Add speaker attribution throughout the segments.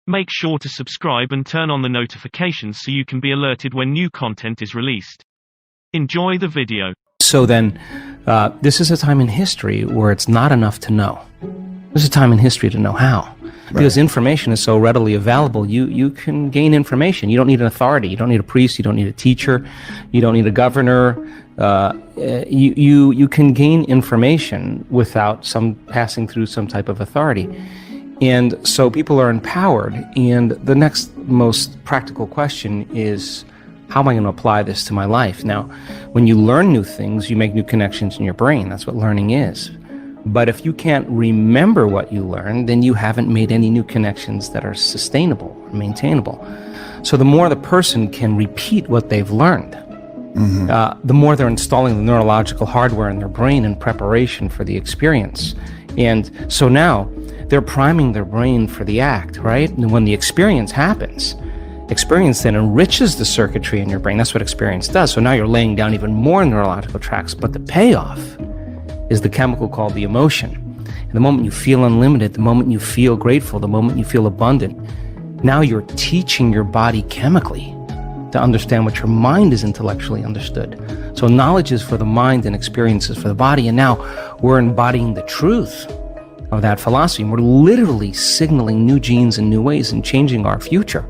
Speaker 1: Make sure to subscribe and turn on the notifications so you can be alerted when new content is released. Enjoy the video.
Speaker 2: So then, this is a time in history where it's not enough to know. This is a time in history to know how. Because information is so readily available, you can gain information. You don't need an authority. You don't need a priest. You don't need a teacher. You don't need a governor. You can gain information without passing through some type of authority. And so people are empowered. And the next most practical question is, how am I going to apply this to my life? Now, when you learn new things, you make new connections in your brain. That's what learning is. But if you can't remember what you learned, then you haven't made any new connections that are sustainable or maintainable. So the more the person can repeat what they've learned, the more they're installing the neurological hardware in their brain in preparation for the experience. And so now they're priming their brain for the act, right? And when the experience happens, experience then enriches the circuitry in your brain. That's what experience does. So now you're laying down even more neurological tracks, but the payoff is the chemical called the emotion. And the moment you feel unlimited, the moment you feel grateful, the moment you feel abundant, now you're teaching your body chemically to understand what your mind is intellectually understood. So knowledge is for the mind and experience is for the body. And now we're embodying the truth of that philosophy. And we're literally signaling new genes in new ways and changing our future,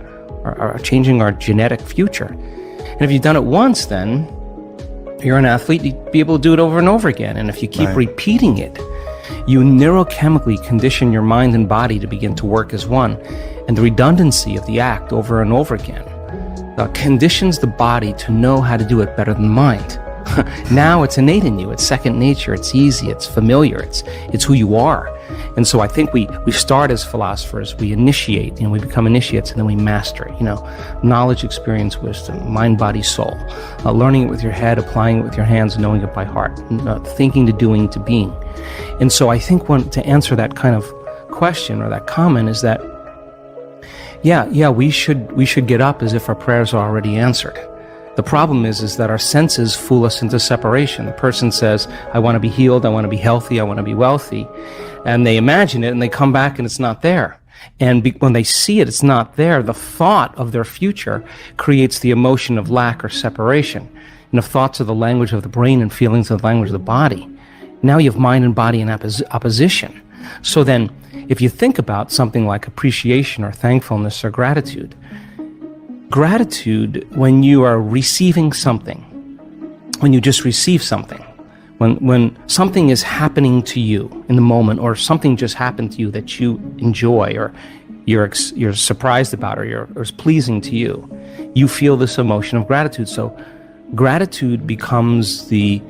Speaker 2: or changing our genetic future. And if you've done it once, then you're an athlete, you'd be able to do it over and over again. And if you keep repeating it, you neurochemically condition your mind and body to begin to work as one. And the redundancy of the act over and over again conditions the body to know how to do it better than the mind. Now it's innate in you. It's second nature. It's easy. It's familiar. It's who you are. And so I think we start as philosophers. We initiate, we become initiates, and then we master it. Knowledge, experience, wisdom, mind, body, soul. Learning it with your head, applying it with your hands, knowing it by heart. Thinking to doing to being. And so I think to answer that kind of question or that comment is that, we should get up as if our prayers are already answered. The problem is that our senses fool us into separation. The person says, I want to be healed, I want to be healthy, I want to be wealthy. And they imagine it and they come back and it's not there. And when they see it, it's not there. The thought of their future creates the emotion of lack or separation. And if thoughts are the language of the brain and feelings are the language of the body, now you have mind and body in opposition. So then, if you think about something like appreciation or thankfulness or gratitude, when you are receiving something, when you just receive something, when something is happening to you in the moment, or something just happened to you that you enjoy, or you're surprised about, or is pleasing to you, you feel this emotion of gratitude. So gratitude becomes the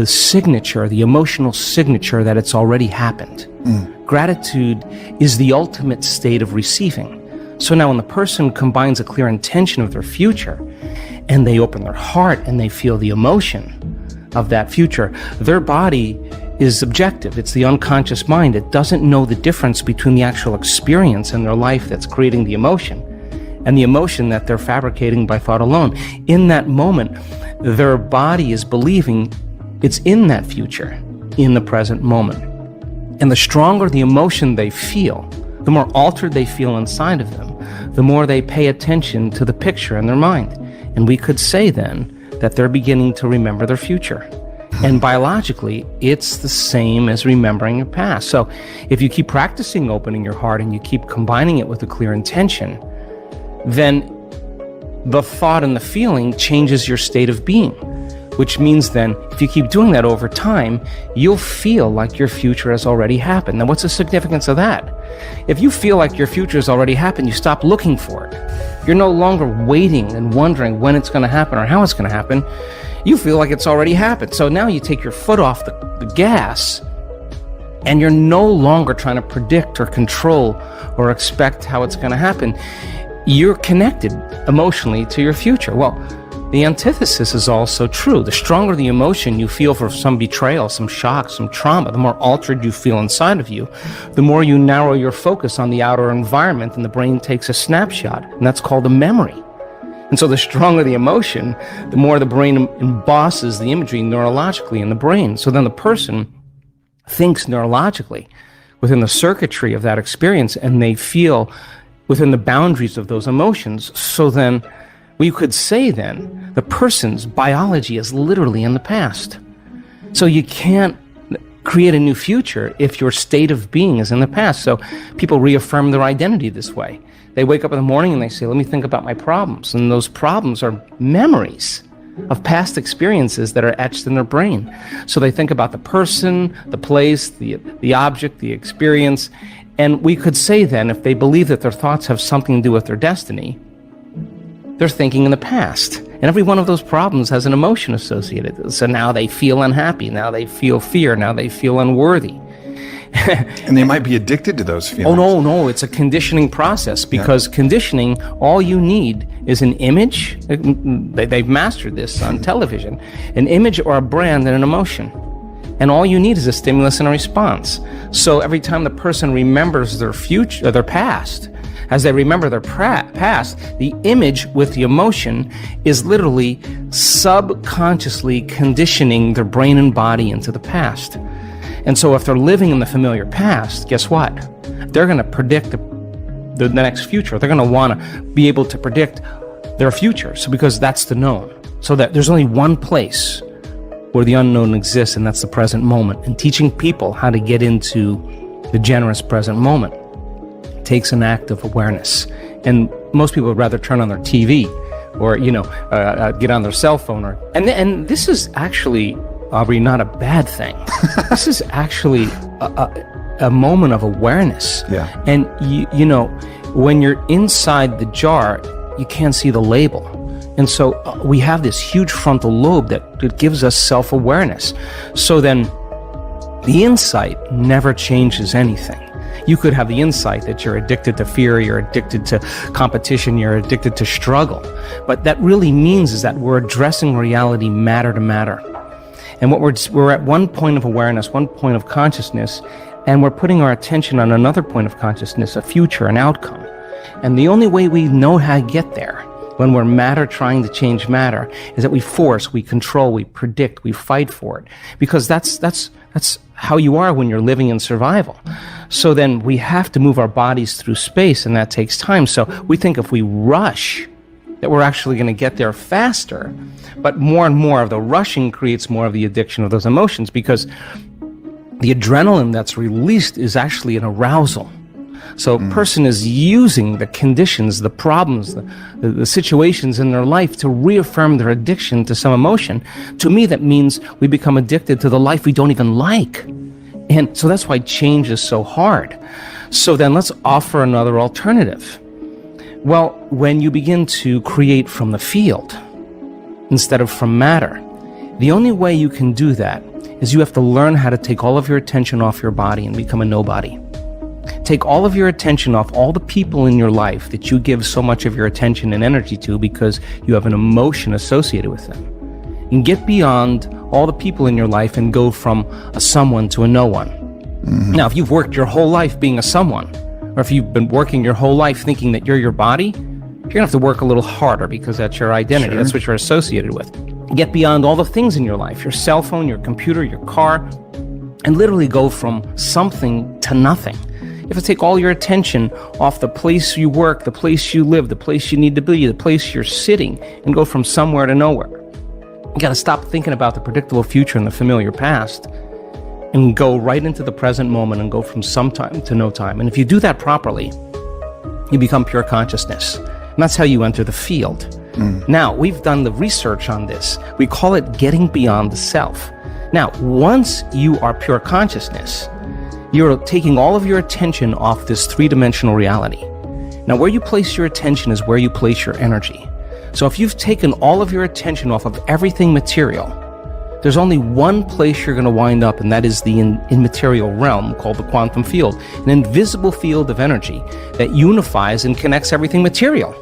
Speaker 2: signature, the emotional signature that it's already happened. Gratitude is the ultimate state of receiving. So now when the person combines a clear intention of their future, and they open their heart and they feel the emotion of that future, their body is objective. It's the unconscious mind. It doesn't know the difference between the actual experience in their life that's creating the emotion and the emotion that they're fabricating by thought alone. In that moment, their body is believing it's in that future, in the present moment. And the stronger the emotion they feel, the more altered they feel inside of them, the more they pay attention to the picture in their mind. And we could say then that they're beginning to remember their future. And biologically, it's the same as remembering your past. So if you keep practicing opening your heart and you keep combining it with a clear intention, then the thought and the feeling changes your state of being. Which means then, if you keep doing that over time, you'll feel like your future has already happened. Now, what's the significance of that? If you feel like your future has already happened, you stop looking for it. You're no longer waiting and wondering when it's going to happen or how it's going to happen. You feel like it's already happened. So now you take your foot off the gas, and you're no longer trying to predict or control or expect how it's going to happen. You're connected emotionally to your future. Well, the antithesis is also true. The stronger the emotion you feel for some betrayal, some shock, some trauma, the more altered you feel inside of you, the more you narrow your focus on the outer environment, and the brain takes a snapshot, and that's called a memory. And so the stronger the emotion, the more the brain embosses the imagery neurologically in the brain. So then the person thinks neurologically within the circuitry of that experience, and they feel within the boundaries of those emotions. So then we could say then the person's biology is literally in the past. So you can't create a new future if your state of being is in the past. So people reaffirm their identity this way. They wake up in the morning and they say, let me think about my problems. And those problems are memories of past experiences that are etched in their brain. So they think about the person, the place, the object, the experience. And we could say then, if they believe that their thoughts have something to do with their destiny, they're thinking in the past. And every one of those problems has an emotion associated. So now they feel unhappy, now they feel fear, now they feel unworthy.
Speaker 3: And they might be addicted to those feelings.
Speaker 2: Oh, no, it's a conditioning process, because conditioning, all you need is an image. They've mastered this on television. An image or a brand and an emotion. And all you need is a stimulus and a response. So every time the person remembers their future, their past, as they remember their past, the image with the emotion is literally subconsciously conditioning their brain and body into the past. And so if they're living in the familiar past, guess what? They're going to predict the next future. They're going to want to be able to predict their future. So because that's the known. So that there's only one place where the unknown exists, and that's the present moment. And teaching people how to get into the generous present moment takes an act of awareness. And most people would rather turn on their TV or, get on their cell phone. And this is actually, Aubrey, not a bad thing. This is actually a moment of awareness.
Speaker 3: Yeah.
Speaker 2: And, when you're inside the jar, you can't see the label. And so we have this huge frontal lobe that gives us self-awareness. So then the insight never changes anything. You could have the insight that you're addicted to fear, you're addicted to competition, you're addicted to struggle. But that really means is that we're addressing reality matter to matter. And what we're at one point of awareness, one point of consciousness, and we're putting our attention on another point of consciousness, a future, an outcome. And the only way we know how to get there, when we're matter trying to change matter, is that we force, we control, we predict, we fight for it. Because that's how you are when you're living in survival. So then we have to move our bodies through space, and that takes time. So we think if we rush, that we're actually going to get there faster. But more and more of the rushing creates more of the addiction of those emotions, because the adrenaline that's released is actually an arousal. So a person is using the conditions, the problems, the situations in their life to reaffirm their addiction to some emotion. To me, that means we become addicted to the life we don't even like. And so that's why change is so hard. So then let's offer another alternative. Well, when you begin to create from the field instead of from matter, the only way you can do that is you have to learn how to take all of your attention off your body and become a nobody. Take all of your attention off all the people in your life that you give so much of your attention and energy to because you have an emotion associated with them. And get beyond all the people in your life and go from a someone to a no one. Mm-hmm. Now, if you've worked your whole life being a someone, or if you've been working your whole life thinking that you're your body, you're going to have to work a little harder because that's your identity. Sure. That's what you're associated with. Get beyond all the things in your life, your cell phone, your computer, your car, and literally go from something to nothing. You have to take all your attention off the place you work, the place you live, the place you need to be, the place you're sitting, and go from somewhere to nowhere. You got to stop thinking about the predictable future and the familiar past and go right into the present moment and go from some time to no time. And if you do that properly, you become pure consciousness. And that's how you enter the field. Now, we've done the research on this. We call it getting beyond the self. Now, once you are pure consciousness, you're taking all of your attention off this three-dimensional reality. Now, where you place your attention is where you place your energy. So if you've taken all of your attention off of everything material, there's only one place you're going to wind up, and that is the immaterial realm called the quantum field, an invisible field of energy that unifies and connects everything material.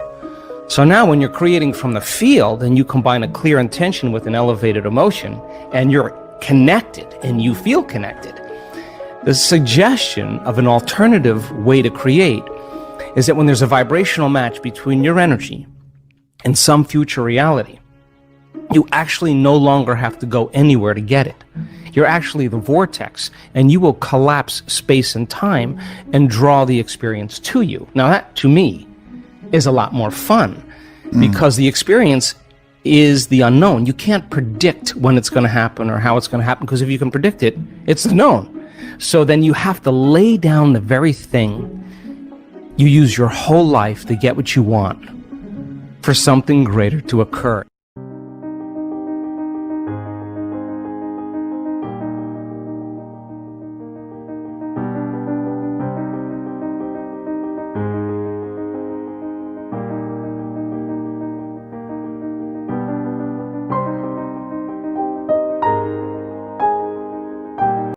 Speaker 2: So now when you're creating from the field and you combine a clear intention with an elevated emotion, and you're connected and you feel connected, the suggestion of an alternative way to create is that when there's a vibrational match between your energy and some future reality, You actually no longer have to go anywhere to get it. You're actually the vortex, and you will collapse space and time and draw the experience to you. Now that, to me, is a lot more fun, because the experience is the unknown. You can't predict when it's going to happen or how it's going to happen, because if you can predict it, it's known. So then you have to lay down the very thing you use your whole life to get what you want for something greater to occur.